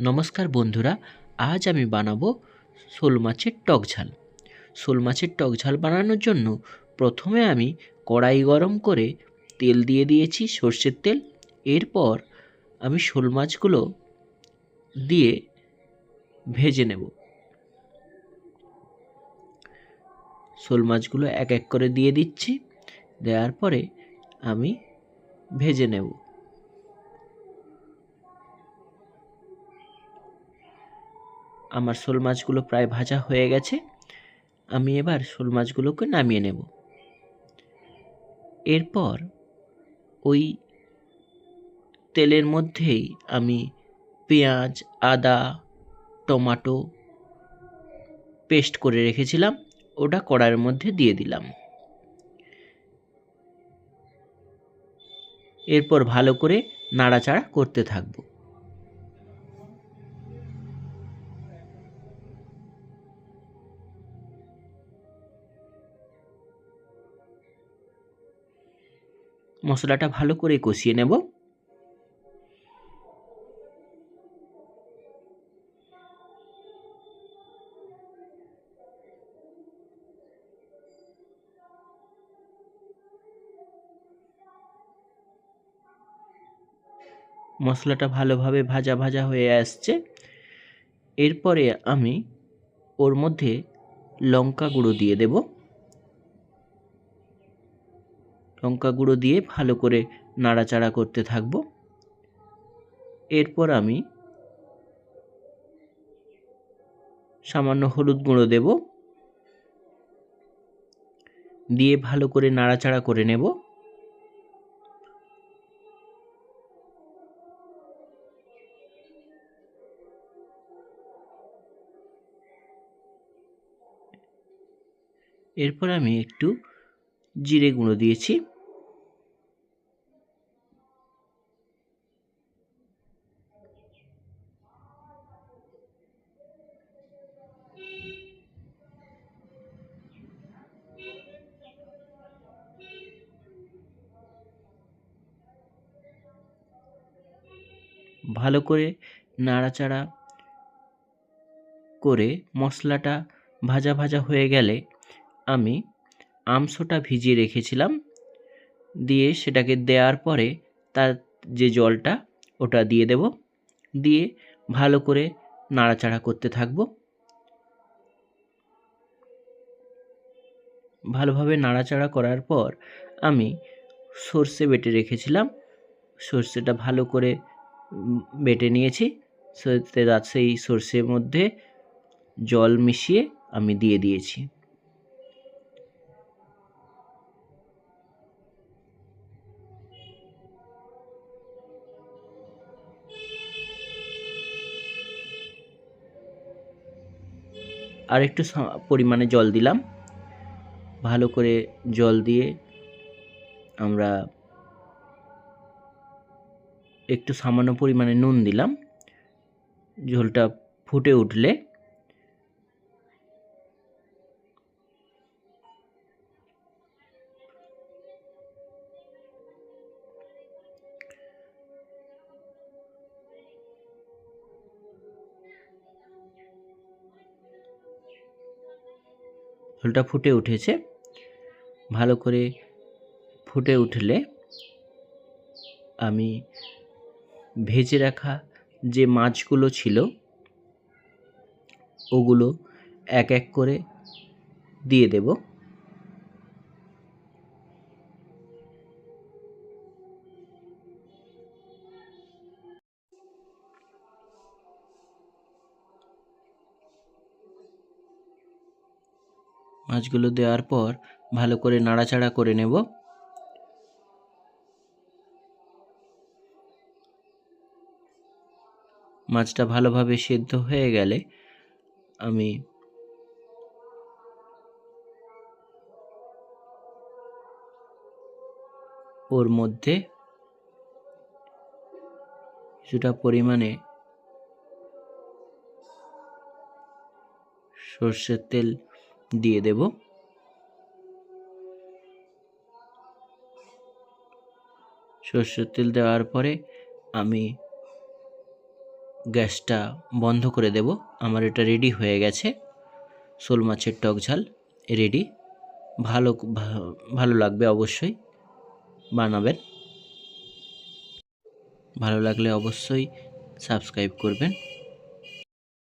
নমস্কার বন্ধুরা, আজ আমি বানাবো শোল মাছের টক ঝাল। শোল মাছের টক ঝাল বানানোর জন্য প্রথমে আমি কড়াই গরম করে তেল দিয়ে দিয়েছি, সর্ষের তেল। এরপর আমি শোল মাছগুলো দিয়ে ভেজে নেব। শোল মাছগুলো এক এক করে দিয়ে দিচ্ছি, দেওয়ার পরে আমি ভেজে নেব। আমার শোল মাছগুলো প্রায় ভাজা হয়ে গেছে। আমি এবার শোল মাছগুলোকে নামিয়ে নেব। এরপর ওই তেলের মধ্যেই আমি পেঁয়াজ, আদা, টমেটো পেস্ট করে রেখেছিলাম, ওটা কড়াইয়ের মধ্যে দিয়ে দিলাম। এরপর ভালো করে নাড়াচাড়া করতে থাকব। মশলাটা ভালো করে কষিয়ে নেব। মশলাটা ভালোভাবে ভাজা ভাজা হয়ে আসছে। এরপরে আমি ওর মধ্যে লঙ্কা গুঁড়ো দিয়ে দেব। লঙ্কা গুঁড়ো দিয়ে ভালো করে নাড়াচাড়া করতে থাকব। এরপর আমি সামান্য হলুদ গুঁড়ো দেব, দিয়ে ভালো করে নাড়াচাড়া করে নেব। এরপর আমি একটু জিরে গুঁড়ো দিয়েছি। ভালো করে নাড়াচাড়া করে মশলাটা ভাজা ভাজা হয়ে গেলে আমি আমসোটা ভিজিয়ে রেখেছিলাম, দিয়ে সেটাকে দেওয়ার পরে তার যে জলটা ওটা দিয়ে দেব, দিয়ে ভালো করে নাড়াচাড়া করতে থাকব। ভালোভাবে নাড়াচাড়া করার পর আমি সর্ষে বেটে রেখেছিলাম, সর্ষেটা ভালো করে বেটে নিয়েছি। সেই সর্ষের মধ্যে জল মিশিয়ে আমি দিয়ে দিয়েছি। আর একটু পরিমাণে জল দিলাম। ভালো করে জল দিয়ে আমরা একটু সামান্য পরিমাণে নুন দিলাম। ঝোলটা ফুটে উঠলে ঝোলটা ফুটে উঠেছে। ভালো করে ফুটে উঠলে আমি ভেজে রাখা যে মাছগুলো ছিল ওগুলো এক এক করে দিয়ে দেব। মাছগুলো দেওয়ার পর ভালো করে নাড়াচাড়া করে নেব। মাছটা ভালোভাবে সেদ্ধ হয়ে গেলে আমি ওর মধ্যে কিছুটা পরিমাণে সর্ষের তেল দিয়ে দেব। সর্ষের তেল দেওয়ার পরে আমি গ্যাসটা বন্ধ করে দেব। আমার এটা রেডি হয়ে গেছে। শোল মাছের টক ঝাল রেডি। ভালো লাগবে, অবশ্যই বানাবেন। ভালো লাগলে অবশ্যই সাবস্ক্রাইব করবেন।